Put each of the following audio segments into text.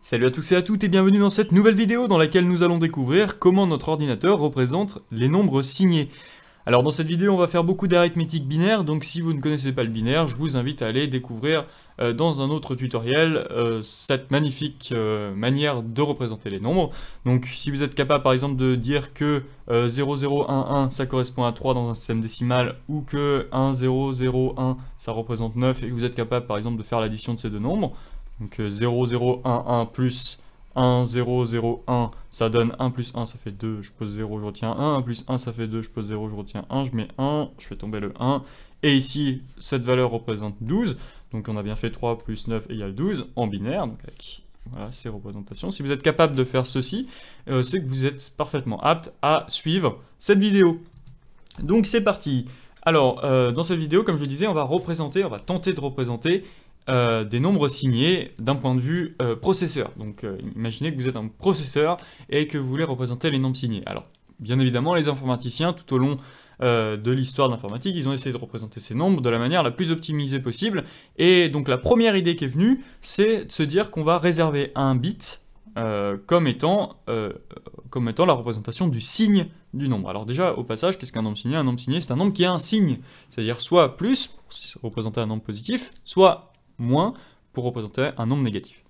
Salut à tous et à toutes et bienvenue dans cette nouvelle vidéo dans laquelle nous allons découvrir comment notre ordinateur représente les nombres signés. Alors dans cette vidéo on va faire beaucoup d'arithmétique binaire, donc si vous ne connaissez pas le binaire, je vous invite à aller découvrir dans un autre tutoriel cette magnifique manière de représenter les nombres. Donc si vous êtes capable par exemple de dire que 0011 ça correspond à 3 dans un système décimal, ou que 1001 ça représente 9, et que vous êtes capable par exemple de faire l'addition de ces deux nombres, donc 0011 plus 1001, ça donne 1 plus 1, ça fait 2, je pose 0, je retiens 1, 1 plus 1, ça fait 2, je pose 0, je retiens 1, je mets 1, je fais tomber le 1, et ici, cette valeur représente 12, donc on a bien fait 3 plus 9 égale 12, en binaire, donc avec voilà, ces représentations. Si vous êtes capable de faire ceci, c'est que vous êtes parfaitement apte à suivre cette vidéo. Donc c'est parti. Alors, dans cette vidéo, comme je le disais, on va tenter de représenter des nombres signés d'un point de vue processeur. Donc imaginez que vous êtes un processeur et que vous voulez représenter les nombres signés. Alors bien évidemment les informaticiens tout au long de l'histoire de l'informatique, ils ont essayé de représenter ces nombres de la manière la plus optimisée possible, et donc la première idée qui est venue, c'est de se dire qu'on va réserver un bit comme étant la représentation du signe du nombre. Alors déjà, au passage, qu'est-ce qu'un nombre signé? Un nombre signé, c'est un nombre qui a un signe, c'est-à-dire soit plus, pour représenter un nombre positif, soit moins pour représenter un nombre négatif.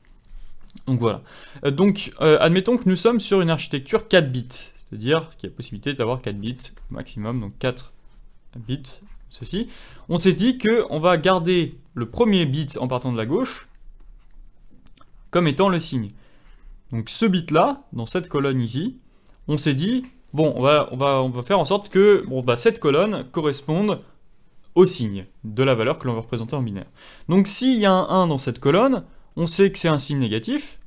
Donc voilà. Admettons que nous sommes sur une architecture 4 bits, c'est-à-dire qu'il y a possibilité d'avoir 4 bits maximum, donc 4 bits, ceci. On s'est dit qu'on va garder le premier bit en partant de la gauche comme étant le signe. Donc ce bit-là, dans cette colonne ici, on s'est dit, bon, on va faire en sorte que cette colonne corresponde au signe de la valeur que l'on veut représenter en binaire. Donc s'il y a un 1 dans cette colonne, on sait que c'est un signe négatif,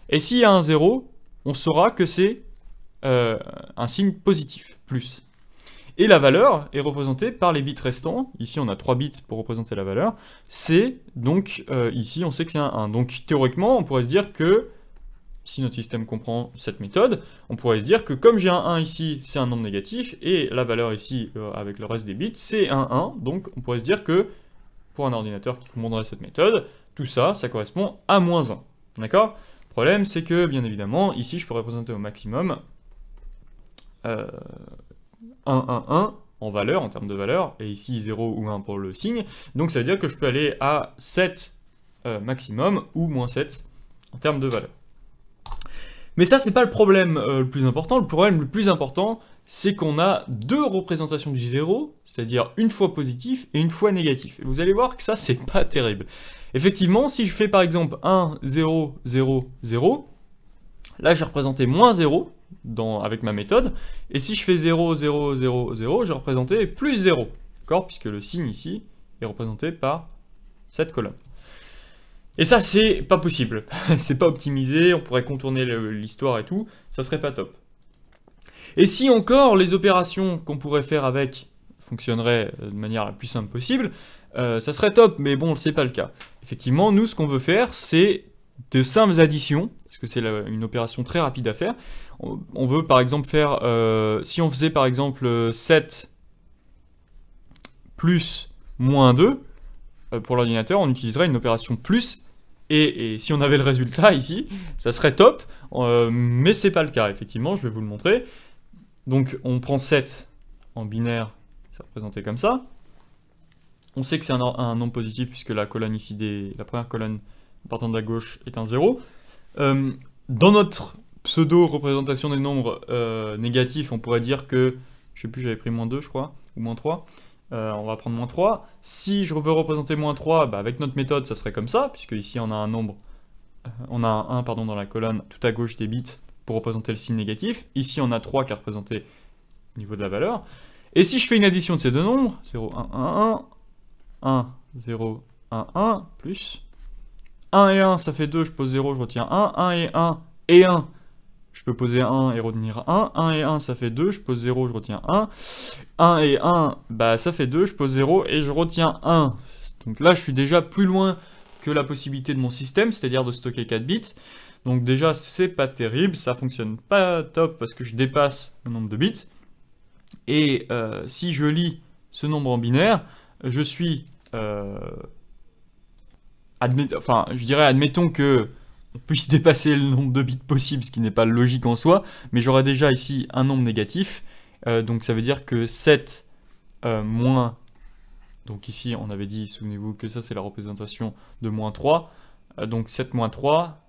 et s'il y a un 0, on saura que c'est un signe positif, plus. Et la valeur est représentée par les bits restants, ici on a 3 bits pour représenter la valeur, c'est donc, ici on sait que c'est un 1. Donc théoriquement, on pourrait se dire que, si notre système comprend cette méthode, on pourrait se dire que comme j'ai un 1 ici, c'est un nombre négatif, et la valeur ici, avec le reste des bits, c'est un 1, donc on pourrait se dire que, pour un ordinateur qui comprendrait cette méthode, tout ça, ça correspond à moins 1. D'accord? Le problème, c'est que, bien évidemment, ici, je peux représenter au maximum 1, 1, 1 en valeur, en termes de valeur, et ici 0 ou 1 pour le signe, donc ça veut dire que je peux aller à 7 maximum, ou moins 7 en termes de valeur. Mais ça, c'est pas le problème le plus important. Le problème le plus important, c'est qu'on a deux représentations du 0, c'est-à-dire une fois positif et une fois négatif. Et vous allez voir que ça, c'est pas terrible. Effectivement, si je fais par exemple 1, 0, 0, 0, là, j'ai représenté moins 0 avec ma méthode. Et si je fais 0, 0, 0, 0, j'ai représenté plus 0. D'accord? Puisque le signe ici est représenté par cette colonne. Et ça, c'est pas possible, c'est pas optimisé, on pourrait contourner l'histoire et tout, ça serait pas top. Et si encore les opérations qu'on pourrait faire avec fonctionneraient de manière la plus simple possible, ça serait top, mais bon, c'est pas le cas. Effectivement, nous, ce qu'on veut faire, c'est de simples additions, parce que c'est une opération très rapide à faire. On veut par exemple faire, si on faisait par exemple 7 plus moins 2, pour l'ordinateur, on utiliserait une opération plus, et si on avait le résultat ici, ça serait top, mais c'est pas le cas, effectivement, je vais vous le montrer. Donc on prend 7 en binaire, c'est représenté comme ça. On sait que c'est un nombre positif puisque la colonne ici, la première colonne partant de la gauche est un 0. Dans notre pseudo-représentation des nombres négatifs, on pourrait dire que, je sais plus, j'avais pris moins 2 je crois, ou moins 3. On va prendre moins 3. Si je veux représenter moins 3, avec notre méthode, ça serait comme ça, puisque ici on a un nombre, on a un 1 pardon, dans la colonne tout à gauche des bits pour représenter le signe négatif. Ici on a 3 qui est représenté au niveau de la valeur. Et si je fais une addition de ces deux nombres, 0, 1, 1, 1, 1, 0, 1, 1, plus 1 et 1, ça fait 2, je pose 0, je retiens 1, 1 et 1, et 1, je peux poser 1 et retenir 1, 1 et 1 ça fait 2, je pose 0, je retiens 1, 1 et 1, ça fait 2, je pose 0 et je retiens 1. Donc là je suis déjà plus loin que la possibilité de mon système, c'est-à-dire de stocker 4 bits. Donc déjà c'est pas terrible, ça fonctionne pas top parce que je dépasse le nombre de bits. Et si je lis ce nombre en binaire, je suis... admettons que on puisse dépasser le nombre de bits possible, ce qui n'est pas logique en soi, mais j'aurai déjà ici un nombre négatif, donc ça veut dire que 7 moins, donc ici on avait dit, souvenez-vous que ça c'est la représentation de moins 3, donc 7 moins 3,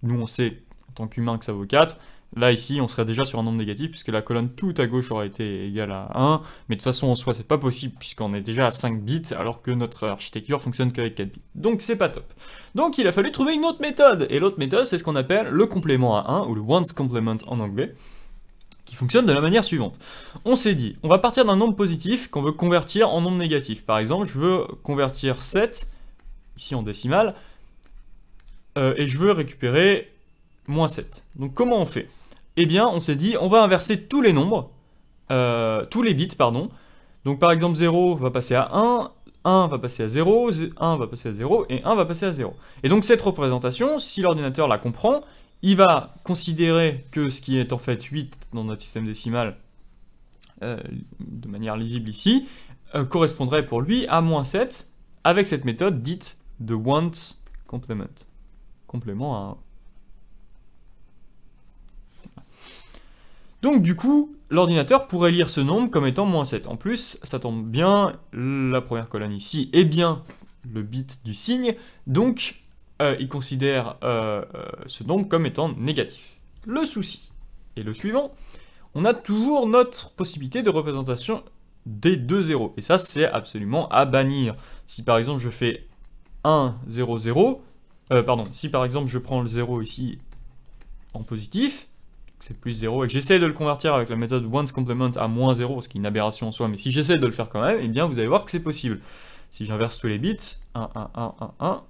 nous on sait en tant qu'humain que ça vaut 4, là ici on serait déjà sur un nombre négatif puisque la colonne tout à gauche aurait été égale à 1, mais de toute façon en soi c'est pas possible puisqu'on est déjà à 5 bits alors que notre architecture fonctionne qu'avec 4 bits, donc c'est pas top. Donc il a fallu trouver une autre méthode, et l'autre méthode c'est ce qu'on appelle le complément à 1, ou le ones complement en anglais, qui fonctionne de la manière suivante. On s'est dit, on va partir d'un nombre positif qu'on veut convertir en nombre négatif. Par exemple, je veux convertir 7, ici en décimale, et je veux récupérer moins 7. Donc comment on fait? Eh bien, on s'est dit, on va inverser tous les nombres, tous les bits, pardon. Donc par exemple, 0 va passer à 1, 1 va passer à 0, 1 va passer à 0, et 1 va passer à 0. Et donc cette représentation, si l'ordinateur la comprend, il va considérer que ce qui est en fait 8 dans notre système décimal, de manière lisible ici, correspondrait pour lui à moins 7, avec cette méthode dite de ones complement. Complément à 1. Donc du coup, l'ordinateur pourrait lire ce nombre comme étant moins 7. En plus, ça tombe bien, la première colonne ici est bien le bit du signe, donc il considère ce nombre comme étant négatif. Le souci est le suivant, on a toujours notre possibilité de représentation des deux zéros, et ça c'est absolument à bannir. Si par exemple je fais 1, 0, 0, si par exemple je prends le 0 ici en positif, c'est plus 0, et que j'essaie de le convertir avec la méthode ones complement à moins 0, ce qui est une aberration en soi, mais si j'essaie de le faire quand même, eh bien vous allez voir que c'est possible. Si j'inverse tous les bits, 1, 1, 1, 1, 1,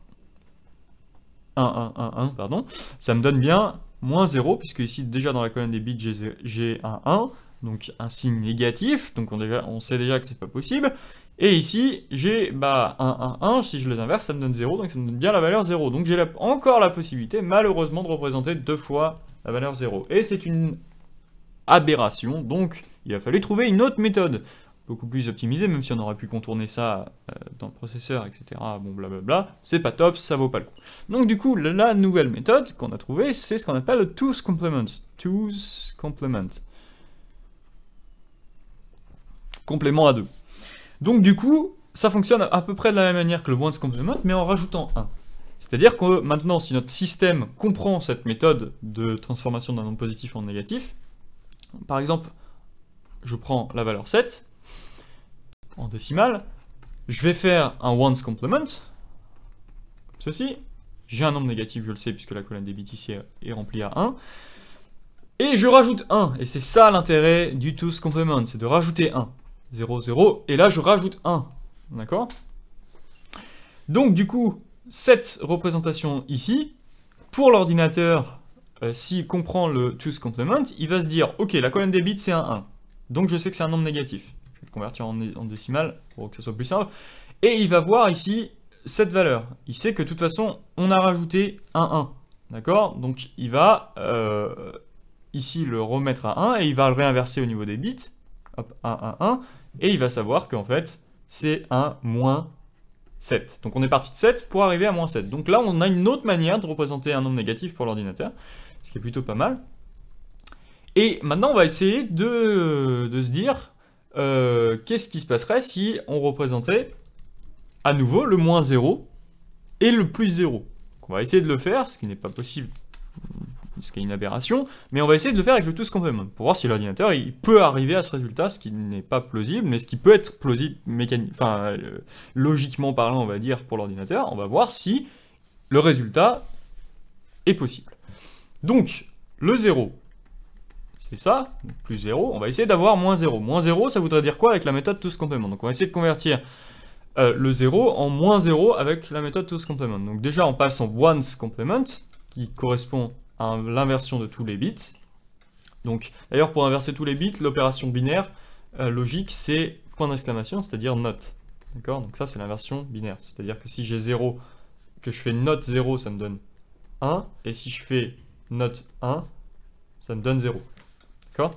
1, 1, 1, 1, pardon, ça me donne bien moins 0, puisque ici, déjà dans la colonne des bits, j'ai un 1, donc un signe négatif, donc on sait déjà que c'est pas possible, et ici, j'ai 1, 1, 1, si je les inverse, ça me donne 0, donc ça me donne bien la valeur 0, donc j'ai encore la possibilité, malheureusement, de représenter 2 fois la valeur 0, et c'est une aberration, donc il a fallu trouver une autre méthode, beaucoup plus optimisé, même si on aurait pu contourner ça dans le processeur, etc. Bon, blablabla, c'est pas top, ça vaut pas le coup. Donc du coup, la nouvelle méthode qu'on a trouvée, c'est ce qu'on appelle le twos complement. Twos complement. Complément à 2. Donc du coup, ça fonctionne à peu près de la même manière que le ones complement, mais en rajoutant 1. C'est-à-dire que maintenant, si notre système comprend cette méthode de transformation d'un nombre positif en négatif, par exemple, je prends la valeur 7, en décimale, je vais faire un ones complement, comme ceci, j'ai un nombre négatif, je le sais, puisque la colonne des bits ici est remplie à 1, et je rajoute 1, et c'est ça l'intérêt du twos complement, c'est de rajouter 1, 0, 0, et là je rajoute 1, d'accord? Donc du coup, cette représentation ici, pour l'ordinateur, s'il comprend le twos complement, il va se dire, ok, la colonne des bits c'est un 1, donc je sais que c'est un nombre négatif. Convertir en décimale pour que ce soit plus simple, et il va voir ici cette valeur. Il sait que de toute façon, on a rajouté un 1, d'accord? Donc il va ici le remettre à 1, et il va le réinverser au niveau des bits, hop, 1, 1, 1, et il va savoir qu'en fait, c'est un moins 7. Donc on est parti de 7 pour arriver à moins 7. Donc là, on a une autre manière de représenter un nombre négatif pour l'ordinateur, ce qui est plutôt pas mal. Et maintenant, on va essayer de se dire... qu'est-ce qui se passerait si on représentait à nouveau le moins 0 et le plus 0. Donc on va essayer de le faire, ce qui n'est pas possible, ce qui est une aberration, mais on va essayer de le faire avec le twos complement, pour voir si l'ordinateur il peut arriver à ce résultat, ce qui n'est pas plausible, mais ce qui peut être plausible, logiquement parlant, on va dire, pour l'ordinateur. On va voir si le résultat est possible. Donc, le 0, c'est ça, plus 0, on va essayer d'avoir moins 0. Moins 0, ça voudrait dire quoi avec la méthode twos complement? Donc on va essayer de convertir le 0 en moins 0 avec la méthode twos complement. Donc déjà, on passe en ones complement, qui correspond à l'inversion de tous les bits. Donc, d'ailleurs, pour inverser tous les bits, l'opération binaire logique, c'est point d'exclamation, c'est-à-dire note. D'accord? Donc ça, c'est l'inversion binaire. C'est-à-dire que si j'ai 0, que je fais note 0, ça me donne 1, et si je fais note 1, ça me donne 0. D'accord?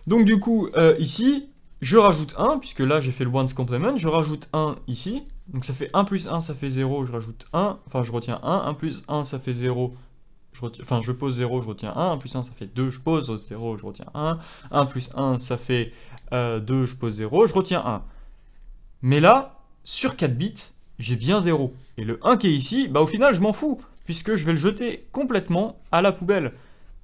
Donc du coup, ici, je rajoute 1, puisque là j'ai fait le ones complement, je rajoute 1 ici, donc ça fait 1 plus 1, ça fait 0, je rajoute 1, enfin je retiens 1, 1 plus 1, ça fait 0, je pose 0, je retiens 1. 1 plus 1, ça fait 2, je pose 0, je retiens 1. 1 plus 1, ça fait 2, je pose 0, je retiens 1. Mais là, sur 4 bits, j'ai bien 0. Et le 1 qui est ici, bah au final, je m'en fous, puisque je vais le jeter complètement à la poubelle,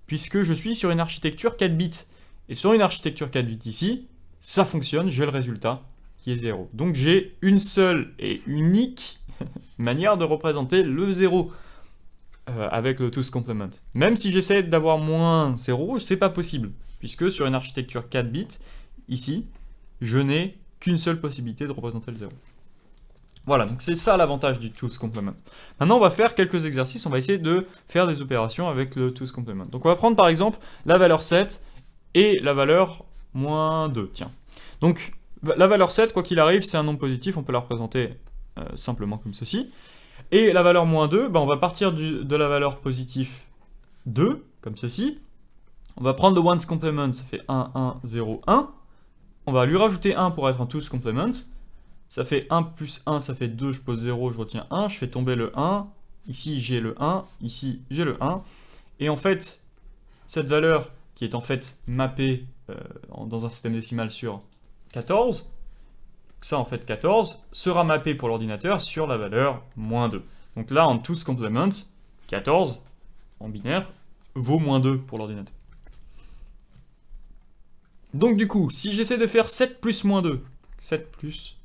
puisque je suis sur une architecture 4 bits. Et sur une architecture 4 bits ici, ça fonctionne, j'ai le résultat qui est 0. Donc j'ai une seule et unique manière de représenter le 0 avec le two's complement. Même si j'essaie d'avoir moins 0, c'est pas possible, puisque sur une architecture 4 bits, ici, je n'ai qu'une seule possibilité de représenter le 0. Voilà, donc c'est ça l'avantage du two's complement. Maintenant, on va faire quelques exercices, on va essayer de faire des opérations avec le two's complement. Donc on va prendre par exemple la valeur 7 et la valeur moins 2, tiens. Donc la valeur 7, quoi qu'il arrive, c'est un nombre positif, on peut la représenter simplement comme ceci. Et la valeur moins 2, bah, on va partir de la valeur positive 2, comme ceci. On va prendre le one's complement, ça fait 1, 1, 0, 1. On va lui rajouter 1 pour être un two's complement. Ça fait 1 plus 1, ça fait 2, je pose 0, je retiens 1. Je fais tomber le 1. Ici, j'ai le 1. Ici, j'ai le 1. Et en fait, cette valeur qui est en fait mappée dans un système décimal sur 14, ça en fait 14, sera mappé pour l'ordinateur sur la valeur moins 2. Donc là, en two's complement, 14, en binaire, vaut moins 2 pour l'ordinateur. Donc du coup, si j'essaie de faire 7 plus moins 2, 7 plus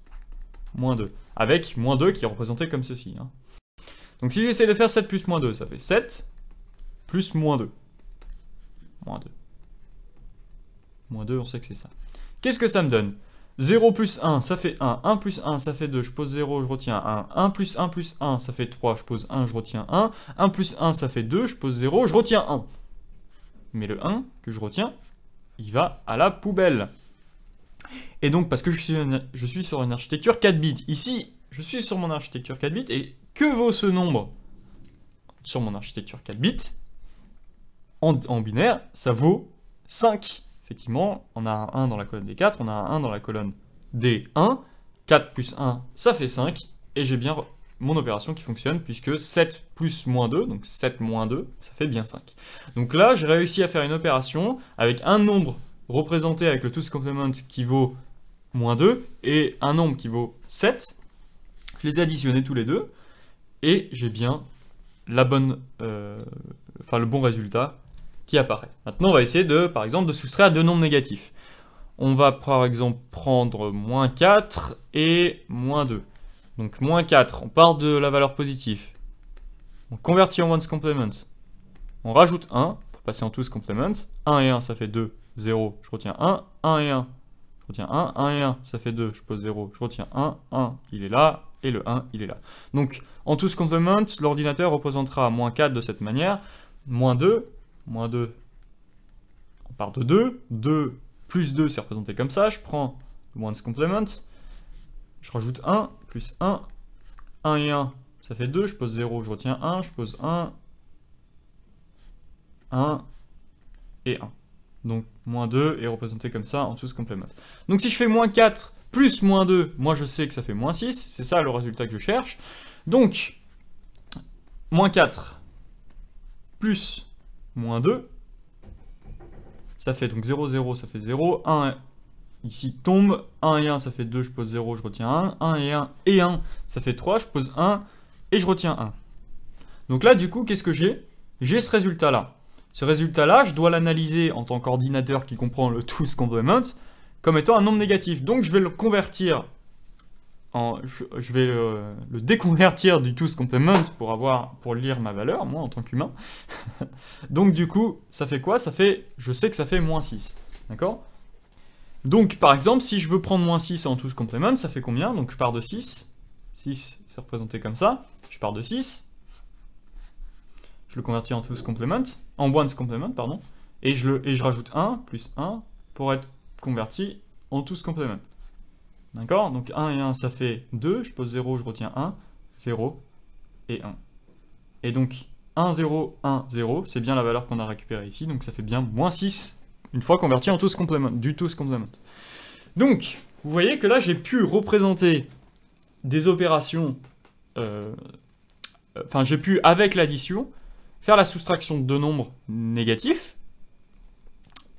moins 2, avec moins 2 qui est représenté comme ceci. Hein. Donc si j'essaie de faire 7 plus moins 2, ça fait 7 plus moins 2. Moins 2. Moins 2, on sait que c'est ça. Qu'est-ce que ça me donne? 0 plus 1, ça fait 1. 1 plus 1, ça fait 2. Je pose 0, je retiens 1. 1 plus 1 plus 1, ça fait 3. Je pose 1, je retiens 1. 1 plus 1, ça fait 2. Je pose 0, je retiens 1. Mais le 1 que je retiens, il va à la poubelle. Et donc, parce que je suis sur une architecture 4 bits. Ici, je suis sur mon architecture 4 bits. Et que vaut ce nombre sur mon architecture 4 bits en binaire, ça vaut 5. Effectivement, on a un 1 dans la colonne des 4, on a un 1 dans la colonne des 1. 4 plus 1, ça fait 5. Et j'ai bien mon opération qui fonctionne, puisque 7 plus moins 2, donc 7 moins 2, ça fait bien 5. Donc là, j'ai réussi à faire une opération avec un nombre représenté avec le two's complement qui vaut moins 2, et un nombre qui vaut 7. Je les ai additionnés tous les deux, et j'ai bien le bon résultat qui apparaît. Maintenant, on va essayer par exemple, de soustraire deux nombres négatifs. On va par exemple prendre moins 4 et moins 2. Donc moins 4, on part de la valeur positive. On convertit en one's complement. On rajoute 1 pour passer en two's complement. 1 et 1, ça fait 2, 0, je retiens 1. 1 et 1, je retiens 1. 1 et 1, ça fait 2, je pose 0, je retiens 1. 1, il est là, et le 1, il est là. Donc en two's complement, l'ordinateur représentera moins 4 de cette manière. Moins 2, on part de 2. 2 plus 2, c'est représenté comme ça. Je prends le one's complement. Je rajoute 1, plus 1. 1 et 1, ça fait 2. Je pose 0, je retiens 1. Je pose 1. 1 et 1. Donc, moins 2 est représenté comme ça en two's complement. Donc, si je fais moins 4 plus moins 2, moi je sais que ça fait moins 6. C'est ça le résultat que je cherche. Donc, moins 4 plus moins 2, ça fait donc 0, 0, ça fait 0. 1 ici tombe. 1 et 1, ça fait 2, je pose 0, je retiens 1. 1 et 1 et 1, ça fait 3, je pose 1 et je retiens 1. Donc là, du coup, qu'est-ce que j'ai? J'ai ce résultat-là. Ce résultat-là, je dois l'analyser en tant qu'ordinateur qui comprend le two's complement comme étant un nombre négatif. Donc je vais le convertir je vais le déconvertir du two's complement pour lire ma valeur, moi, en tant qu'humain. Donc, du coup, ça fait quoi? Je sais que ça fait moins 6. D'accord? Donc, par exemple, si je veux prendre moins 6 en two's complement, ça fait combien? Donc, je pars de 6. 6, c'est représenté comme ça. Je pars de 6. Je le convertis en two's complement, en one's complement, pardon. Et je rajoute 1, plus 1, pour être converti en two's complement. D'accord? Donc 1 et 1, ça fait 2. Je pose 0, je retiens 1. 0 et 1. Et donc 1, 0, 1, 0, c'est bien la valeur qu'on a récupérée ici. Donc ça fait bien moins 6, une fois converti en two's complement, du two's complement. Donc, vous voyez que là, j'ai pu représenter des opérations... j'ai pu, avec l'addition, faire la soustraction de deux nombres négatifs,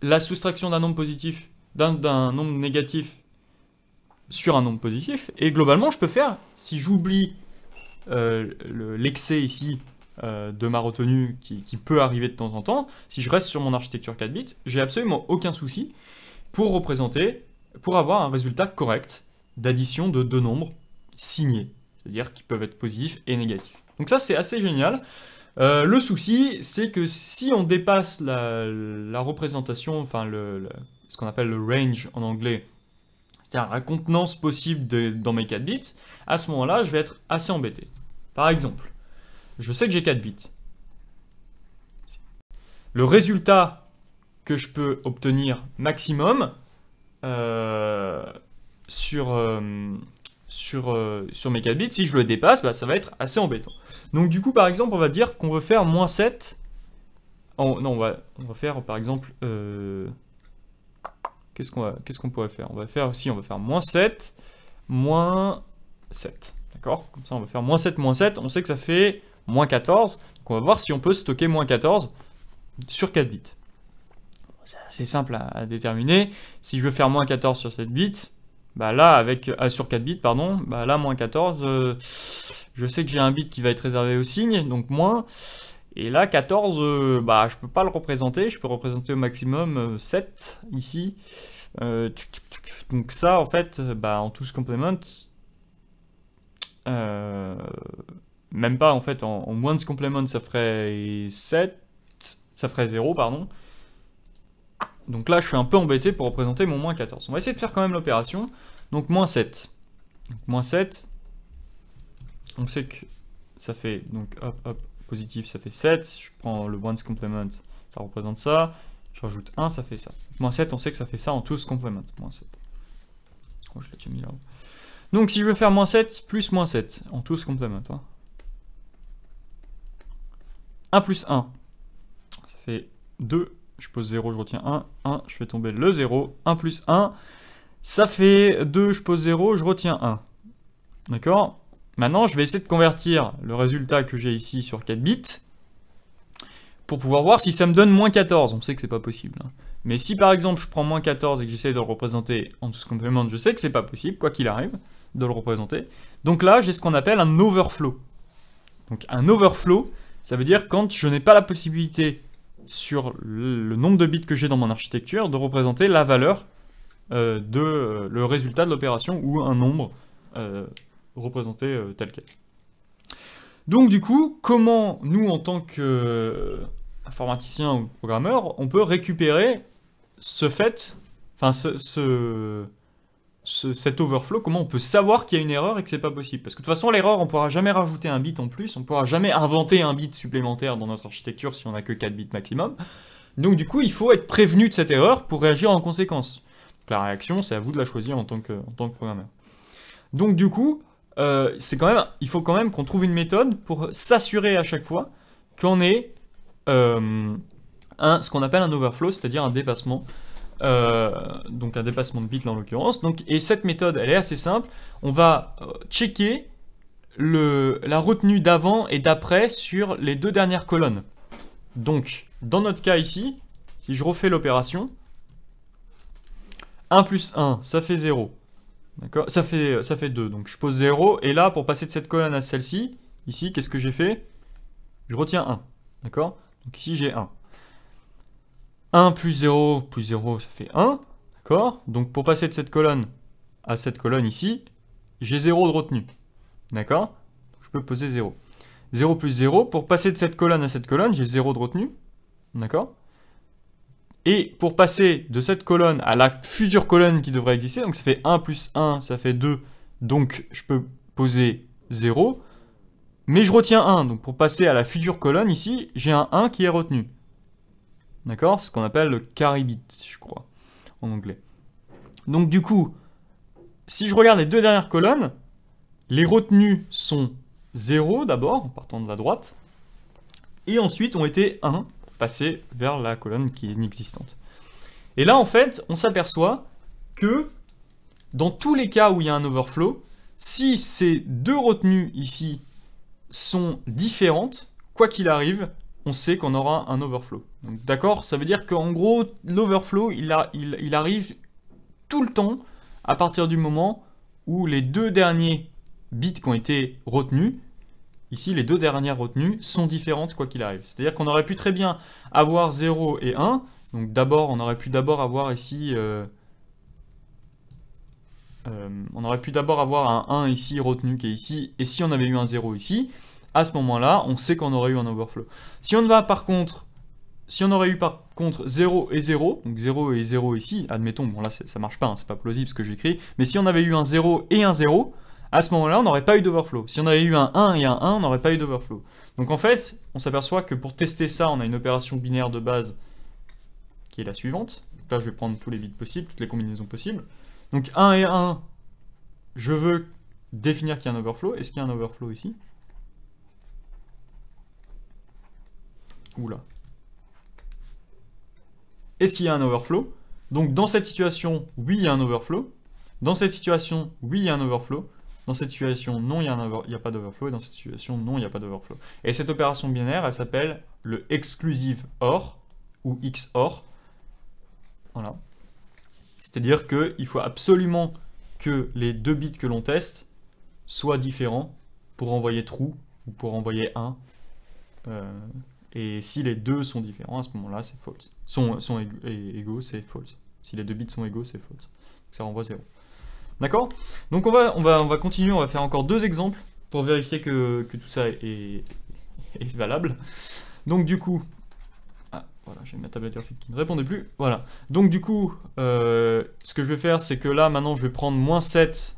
la soustraction d'un nombre positif, d'un nombre négatif sur un nombre positif, et globalement, je peux faire, si j'oublie l'excès ici de ma retenue qui peut arriver de temps en temps, si je reste sur mon architecture 4 bits, j'ai absolument aucun souci pour avoir un résultat correct d'addition de deux nombres signés, c'est-à-dire qui peuvent être positifs et négatifs. Donc ça, c'est assez génial. Le souci, c'est que si on dépasse la représentation, enfin ce qu'on appelle le range en anglais, c'est-à-dire la contenance possible dans mes 4 bits, à ce moment-là, je vais être assez embêté. Par exemple, je sais que j'ai 4 bits. Le résultat que je peux obtenir maximum sur mes 4 bits, si je le dépasse, bah, ça va être assez embêtant. Donc du coup, par exemple, on va dire qu'on veut faire moins 7. Non, on va faire, par exemple... Qu'est-ce qu'on pourrait faire? On va faire moins 7, moins 7. D'accord? Comme ça, on va faire moins 7, moins 7. On sait que ça fait moins 14. Donc on va voir si on peut stocker moins 14 sur 4 bits. C'est assez simple à déterminer. Si je veux faire moins 14 sur 7 bits, bah là, sur 4 bits, pardon, bah là, moins 14, je sais que j'ai un bit qui va être réservé au signe, donc moins. Et là, 14, bah, je peux pas le représenter. Je peux représenter au maximum 7, ici. Donc ça, en fait, bah, en tous complement, même pas, en fait, en ones complement, ça ferait 7, ça ferait 0, pardon. Donc là, je suis un peu embêté pour représenter mon moins 14. On va essayer de faire quand même l'opération. Donc moins 7. Donc, moins 7, on sait que ça fait, donc hop, hop, positif, ça fait 7. Je prends le ones complement, ça représente ça. Je rajoute 1, ça fait ça. Moins 7, on sait que ça fait ça en tous complement. Moins 7. Oh, je l'ai déjà mis là-haut. Donc si je veux faire moins 7 plus moins 7 en tous complement. 1 plus 1, ça fait 2. Je pose 0, je retiens 1. 1, je fais tomber le 0. 1 plus 1, ça fait 2, je pose 0, je retiens 1. D'accord? Maintenant, je vais essayer de convertir le résultat que j'ai ici sur 4 bits pour pouvoir voir si ça me donne moins 14. On sait que c'est pas possible. Mais si par exemple je prends moins 14 et que j'essaie de le représenter en tous complement, je sais que c'est pas possible, quoi qu'il arrive, de le représenter. Donc là, j'ai ce qu'on appelle un overflow. Donc un overflow, ça veut dire quand je n'ai pas la possibilité sur le nombre de bits que j'ai dans mon architecture de représenter la valeur le résultat de l'opération ou un nombre représenté tel quel. Donc du coup, comment nous en tant qu'informaticien ou programmeur, on peut récupérer ce fait, enfin cet overflow, comment on peut savoir qu'il y a une erreur et que c'est pas possible? Parce que de toute façon, l'erreur, on pourra jamais rajouter un bit en plus, on pourra jamais inventer un bit supplémentaire dans notre architecture si on n'a que 4 bits maximum. Donc du coup, il faut être prévenu de cette erreur pour réagir en conséquence. Donc, la réaction, c'est à vous de la choisir en tant que programmeur. Donc du coup, il faut quand même qu'on trouve une méthode pour s'assurer à chaque fois qu'on ait ce qu'on appelle un overflow, c'est-à-dire un dépassement. Donc un dépassement de bits en l'occurrence. Et cette méthode, elle est assez simple. On va checker la retenue d'avant et d'après sur les deux dernières colonnes. Donc, dans notre cas ici, si je refais l'opération, 1 plus 1, ça fait 0. D'accord, ça fait 2. Donc je pose 0. Et là, pour passer de cette colonne à celle-ci, ici, qu'est-ce que j'ai fait? Je retiens 1. D'accord? Donc ici, j'ai 1. 1 plus 0, ça fait 1. D'accord? Donc pour passer de cette colonne à cette colonne ici, j'ai 0 de retenue. D'accord? Je peux poser 0. 0 plus 0, pour passer de cette colonne à cette colonne, j'ai 0 de retenue. D'accord? Et pour passer de cette colonne à la future colonne qui devrait exister, donc ça fait 1 plus 1, ça fait 2, donc je peux poser 0. Mais je retiens 1, donc pour passer à la future colonne ici, j'ai un 1 qui est retenu. D'accord? Ce qu'on appelle le carry bit, je crois, en anglais. Donc du coup, si je regarde les deux dernières colonnes, les retenues sont 0 d'abord, en partant de la droite, et ensuite ont été 1, pour passer vers la colonne qui est inexistante. Et là, en fait, on s'aperçoit que dans tous les cas où il y a un overflow, si ces deux retenues ici sont différentes, quoi qu'il arrive, on sait qu'on aura un overflow. D'accord? Ça veut dire qu'en gros, l'overflow, il arrive tout le temps à partir du moment où les deux derniers bits qui ont été retenus, ici les deux dernières retenues, sont différentes quoi qu'il arrive. C'est-à-dire qu'on aurait pu très bien avoir 0 et 1, donc d'abord on aurait pu d'abord avoir ici... on aurait pu d'abord avoir un 1 ici retenu qui est ici, et si on avait eu un 0 ici, à ce moment-là, on sait qu'on aurait eu un overflow. Si on aurait eu par contre 0 et 0, donc 0 et 0 ici, admettons, bon là ça marche pas, hein, c'est pas plausible ce que j'écris, mais si on avait eu un 0 et un 0, à ce moment-là on n'aurait pas eu d'overflow. Si on avait eu un 1 et un 1, on n'aurait pas eu d'overflow. Donc en fait, on s'aperçoit que pour tester ça, on a une opération binaire de base qui est la suivante. Donc là je vais prendre tous les bits possibles, toutes les combinaisons possibles. Donc 1 et 1, je veux définir qu'il y a un overflow. Est-ce qu'il y a un overflow ici? Oula. Est-ce qu'il y a un overflow? Donc dans cette situation, oui, il y a un overflow. Dans cette situation, oui, il y a un overflow. Dans cette situation, non, il n'y a pas d'overflow. Et dans cette situation, non, il n'y a pas d'overflow. Et cette opération binaire, elle s'appelle le exclusive OR, ou XOR. Voilà. C'est-à-dire qu'il faut absolument que les deux bits que l'on teste soient différents pour envoyer true ou pour envoyer 1. Et si les deux sont différents, à ce moment-là, c'est false. Sont égaux, c'est false. Si les deux bits sont égaux, c'est false. Donc ça renvoie 0. D'accord? Donc on va continuer, on va faire encore deux exemples pour vérifier que tout ça est valable. Donc du coup... Voilà, j'ai ma tablette graphique qui ne répondait plus. Voilà. Donc du coup, ce que je vais faire, c'est que là, maintenant, je vais prendre moins 7.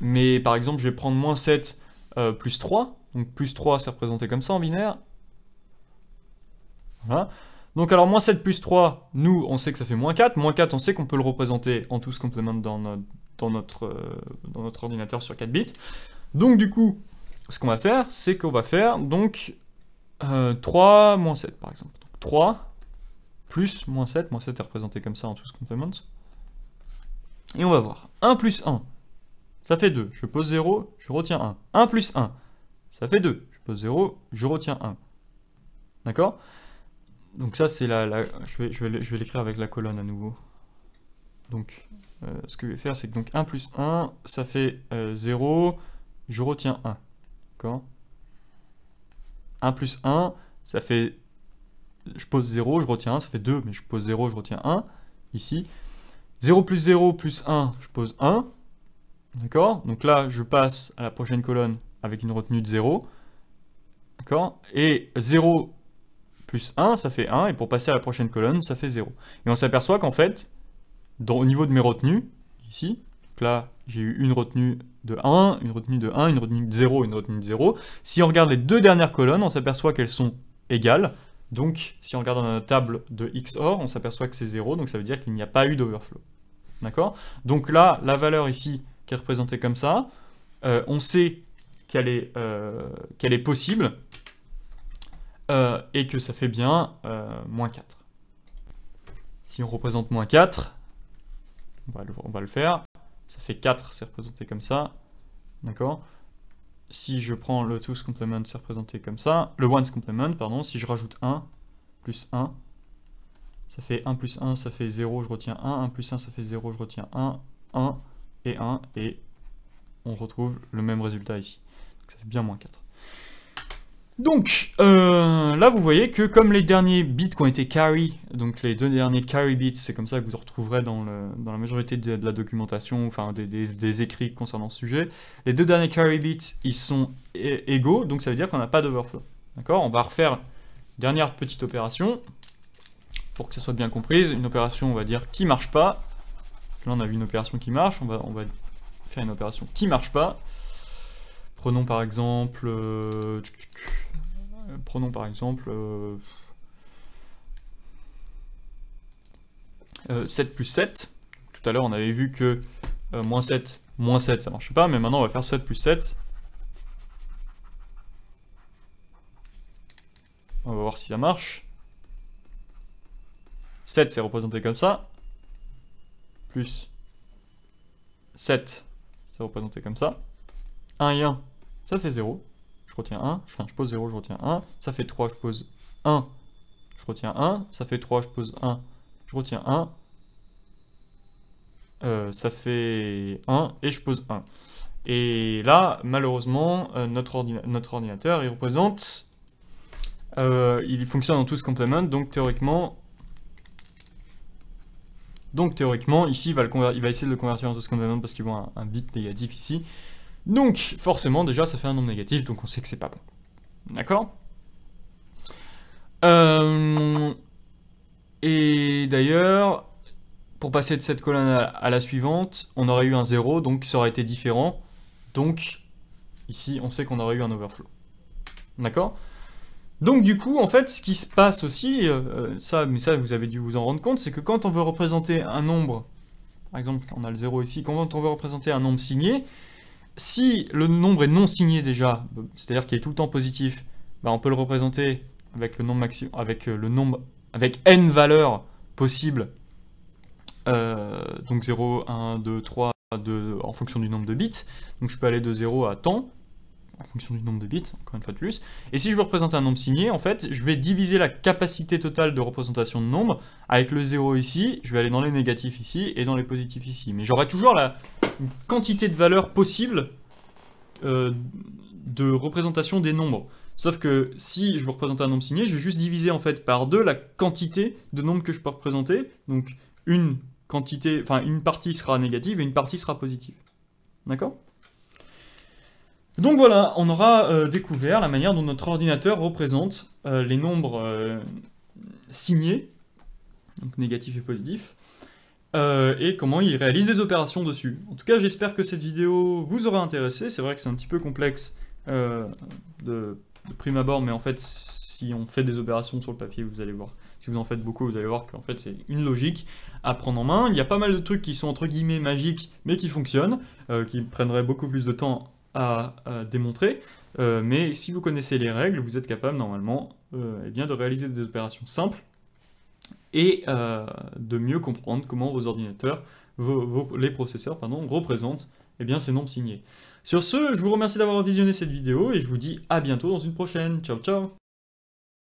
Mais par exemple, je vais prendre moins 7 plus 3. Donc plus 3, c'est représenté comme ça en binaire. Voilà. Donc alors, moins 7 plus 3, nous, on sait que ça fait moins 4. Moins 4, on sait qu'on peut le représenter en tous complément dans notre ordinateur sur 4 bits. Donc du coup, ce qu'on va faire, c'est qu'on va faire donc... 3 moins 7 par exemple. Donc 3 plus moins 7 est représenté comme ça en tous complément. Et on va voir. 1 plus 1, ça fait 2. Je pose 0, je retiens 1. 1 plus 1, ça fait 2. Je pose 0, je retiens 1. D'accord? Donc ça c'est je vais l'écrire avec la colonne à nouveau. Donc ce que je vais faire c'est que donc 1 plus 1, ça fait 0, je retiens 1. D'accord? 1 plus 1, ça fait... Je pose 0, je retiens 1, ça fait 2, mais je pose 0, je retiens 1, ici. 0 plus 0 plus 1, je pose 1. D'accord? Donc là, je passe à la prochaine colonne avec une retenue de 0. D'accord? Et 0 plus 1, ça fait 1, et pour passer à la prochaine colonne, ça fait 0. Et on s'aperçoit qu'en fait, au niveau de mes retenues, ici, donc là, j'ai eu une retenue de 1, une retenue de 1, une retenue de 0, une retenue de 0. Si on regarde les deux dernières colonnes, on s'aperçoit qu'elles sont égales. Donc, si on regarde dans notre table de XOR, on s'aperçoit que c'est 0, donc ça veut dire qu'il n'y a pas eu d'overflow. D'accord? Donc là, la valeur ici, qui est représentée comme ça, on sait qu'elle est possible, et que ça fait bien moins 4. Si on représente moins 4, on va le faire. Ça fait 4, c'est représenté comme ça. D'accord? Si je prends le two's complement, c'est représenté comme ça. Le one's complement, pardon. Si je rajoute 1, plus 1, ça fait 1 plus 1, ça fait 0, je retiens 1. 1 plus 1, ça fait 0, je retiens 1. 1 et 1, et on retrouve le même résultat ici. Donc ça fait bien moins 4. Donc, là vous voyez que comme les derniers bits qui ont été carry, donc les deux derniers carry bits, c'est comme ça que vous retrouverez dans la majorité de la documentation, enfin des écrits concernant ce sujet, les deux derniers carry bits, ils sont égaux, donc ça veut dire qu'on n'a pas d'overflow. D'accord? On va refaire une dernière petite opération, pour que ça soit bien comprise, une opération, on va dire, qui marche pas. Là on a vu une opération qui marche, on va faire une opération qui marche pas. Prenons par exemple... 7 plus 7. Tout à l'heure, on avait vu que moins 7, ça marchait pas, mais maintenant, on va faire 7 plus 7. On va voir si ça marche. 7, c'est représenté comme ça. Plus 7, c'est représenté comme ça. 1 et 1, ça fait 0. je retiens 1, enfin je pose 0, je retiens 1, ça fait 3, je pose 1, je retiens 1, ça fait 3, je pose 1, je retiens 1, ça fait 1, et je pose 1. Et là, malheureusement, notre ordinateur, il représente... il fonctionne en two's complement, donc théoriquement, ici, il va essayer de le convertir en two's complement parce qu'il voit un bit négatif ici. Donc, forcément, déjà, ça fait un nombre négatif, donc on sait que c'est pas bon. D'accord ? Et d'ailleurs, pour passer de cette colonne à la suivante, on aurait eu un 0, donc ça aurait été différent. Donc, ici, on sait qu'on aurait eu un overflow. D'accord ? Donc du coup, en fait, ce qui se passe aussi, ça vous avez dû vous en rendre compte, c'est que quand on veut représenter un nombre, par exemple, on a le 0 ici, quand on veut représenter un nombre signé, si le nombre est non signé déjà, c'est-à-dire qu'il est tout le temps positif, bah on peut le représenter avec le nombre maximum, avec n valeurs possibles, donc 0, 1, 2, 3, 2, en fonction du nombre de bits, donc je peux aller de 0 à tant, en fonction du nombre de bits, encore une fois de plus. Et si je veux représenter un nombre signé, en fait, je vais diviser la capacité totale de représentation de nombre avec le 0 ici, je vais aller dans les négatifs ici et dans les positifs ici. Mais j'aurai toujours la quantité de valeurs possible de représentation des nombres. Sauf que si je veux représenter un nombre signé, je vais juste diviser en fait par 2 la quantité de nombres que je peux représenter. Donc une partie sera négative et une partie sera positive. D'accord ? Donc voilà, on aura découvert la manière dont notre ordinateur représente les nombres signés, donc négatifs et positifs, et comment il réalise des opérations dessus. En tout cas, j'espère que cette vidéo vous aura intéressé. C'est vrai que c'est un petit peu complexe de prime abord, mais en fait, si on fait des opérations sur le papier, vous allez voir. Si vous en faites beaucoup, vous allez voir qu'en fait, c'est une logique à prendre en main. Il y a pas mal de trucs qui sont entre guillemets magiques, mais qui fonctionnent, qui prendraient beaucoup plus de temps à démontrer, mais si vous connaissez les règles, vous êtes capable normalement eh bien, de réaliser des opérations simples et de mieux comprendre comment vos ordinateurs, les processeurs, représentent eh bien, ces nombres signés. Sur ce, je vous remercie d'avoir visionné cette vidéo et je vous dis à bientôt dans une prochaine. Ciao ciao.